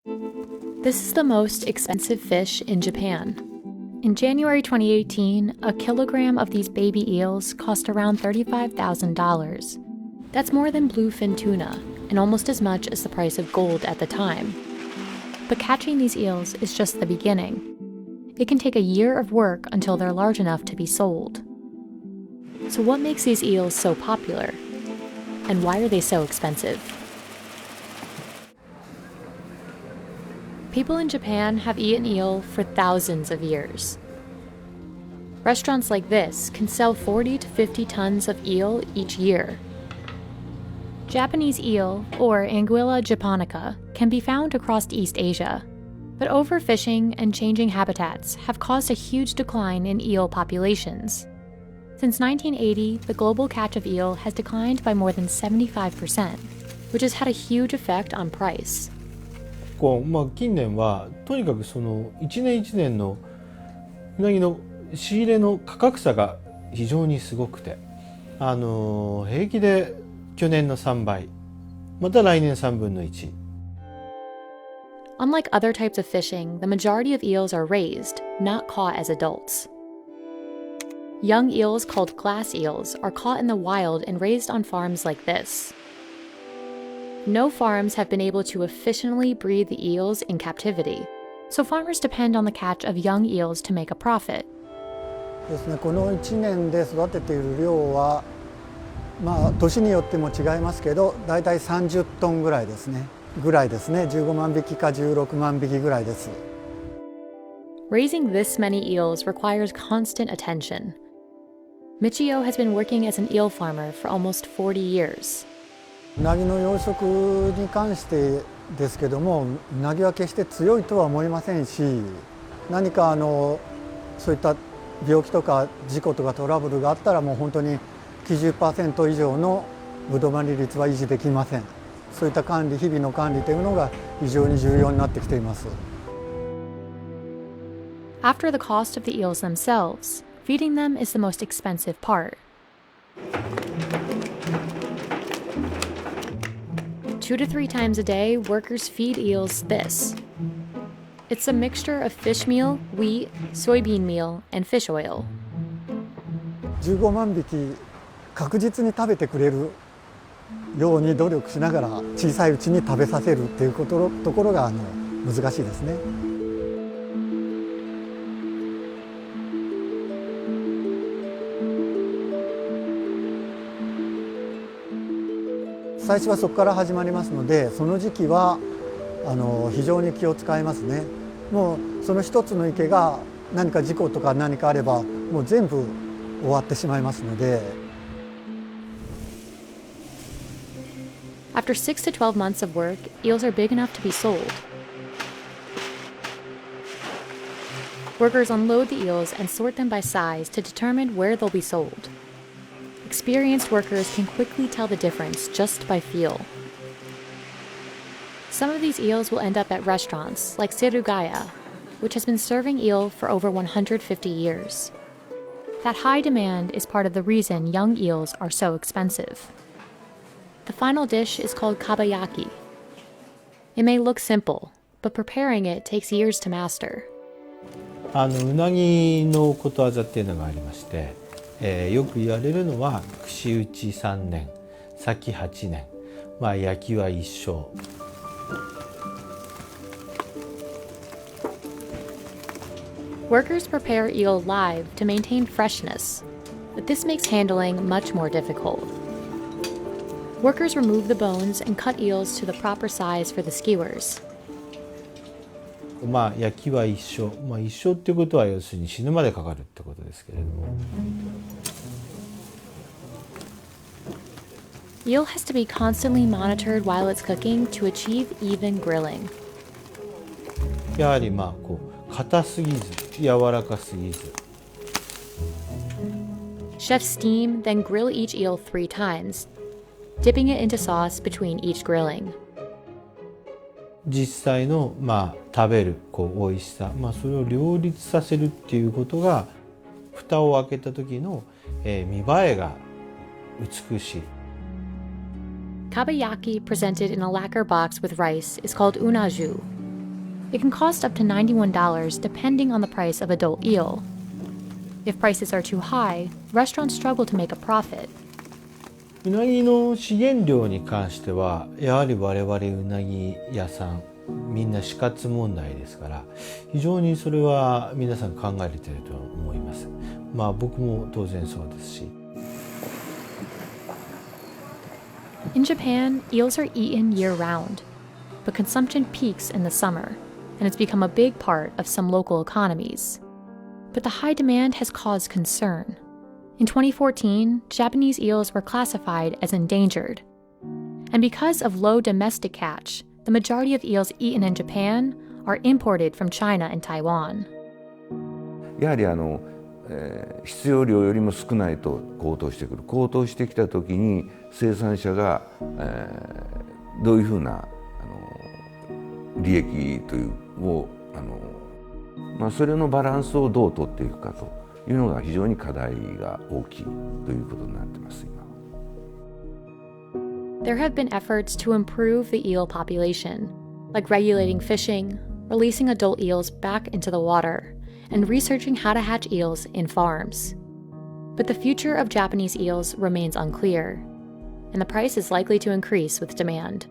This is the most expensive fish in Japan. In January 2018, a kilogram of these baby eels cost around $35,000. That's more than bluefin tuna, and almost as much as the price of gold at the time. But catching these eels is just the beginning. It can take a year of work until they're large enough to be sold. So what makes these eels so popular? And why are they so expensive? People in Japan have eaten eel for thousands of years. Restaurants like this can sell 40 to 50 tons of eel each year. Japanese eel, or Anguilla japonica, can be found across East Asia. But overfishing and changing habitats have caused a huge decline in eel populations. Since 1980, the global catch of eel has declined by more than 75%, which has had a huge effect on price. 近年はとにかくその一年一年のうなぎの仕入れの価格差が非常にすごくて、平気で去年の3倍、また来年3分の1。Unlike other types of fishing, the majority of eels are raised, not caught as adults. Young eels called glass eels are caught in the wild and raised on farms like this. No farms have been able to efficiently breed the eels in captivity, so farmers depend on the catch of young eels to make a profit. ですね、この1年で育てている量は、年によっても違いますけど、だいたい30トンぐらいですね。15万匹か16万匹ぐらいです。Raising this many eels requires constant attention. Michio has been working as an eel farmer for almost 40 years. うなぎの養殖に関してですけども、うなぎは決して強いとは思いませんし、何かそういった病気とか事故とかトラブルがあったらもう本当に 90% 以上のぶどまり率は維持できません。そういった日々の管理というのが非常に重要になってきています。After the cost of the eels themselves, feeding them is the most expensive part. 2 to 3 times a day, workers feed eels this. It's a mixture of fish meal, wheat, soybean meal, and fish oil. 15万匹確実に食べてくれるように努力しながら小さいうちに食べさせるっていうところが難しいですね。最初はそこから始まりますので、その時期は非常に気を使いますね。もうその一つの池が何か事故とか何かあればもう全部終わってしまいますので。After 6 to 12 months of work, eels are big enough to be sold. Workers unload the eels and sort them by size to determine where they'll be sold. Experienced workers can quickly tell the difference just by feel. Some of these eels will end up at restaurants like Serugaya, which has been serving eel for over 150 years. That high demand is part of the reason young eels are so expensive. The final dish is called kabayaki. It may look simple, but preparing it takes years to master. うなぎのことわざっていうのがありまして、よく言われるのは串打ち3年、裂き8年、焼きは一生。Workers prepare eel live to maintain freshness, but this makes handling much more difficult. Workers remove the bones and cut eels to the proper size for the skewers. 焼きは一生、一生っていうことは要するに死ぬまでかかるってことですけれども。Eel has to be constantly monitored while it's cooking to achieve even grilling. やはり硬すぎず、柔らかすぎず。Chefs steam, then grill each eel 3 times, dipping it into sauce between each grilling. 実際の食べる美味しさ、それを両立させるっていうことが蓋を開けた時の見栄えが美しい。Kabayaki presented in a lacquer box with rice is called unaju. It can cost up to $91 depending on the price of adult eel. If prices are too high, restaurants struggle to make a profit. うなぎの資源量に関してはやはり我々うなぎ屋さんみんな死活問題ですから非常にそれは皆さん考えていると思います。まあ僕も当然そうですし。In Japan, eels are eaten year-round, but consumption peaks in the summer, and it's become a big part of some local economies. But the high demand has caused concern. In 2014, Japanese eels were classified as endangered. And because of low domestic catch, the majority of eels eaten in Japan are imported from China and Taiwan. やはり必要量よりも少ないと高騰してくる。高騰してきた時に生産者が、どういうふうな利益というをそれのバランスをどう取っていくかというのが非常に課題が大きいということになっています今。There have been efforts to improve the eel population, like regulating fishing, releasing adult eels back into the water, and researching how to hatch eels in farms. But the future of Japanese eels remains unclear, and the price is likely to increase with demand.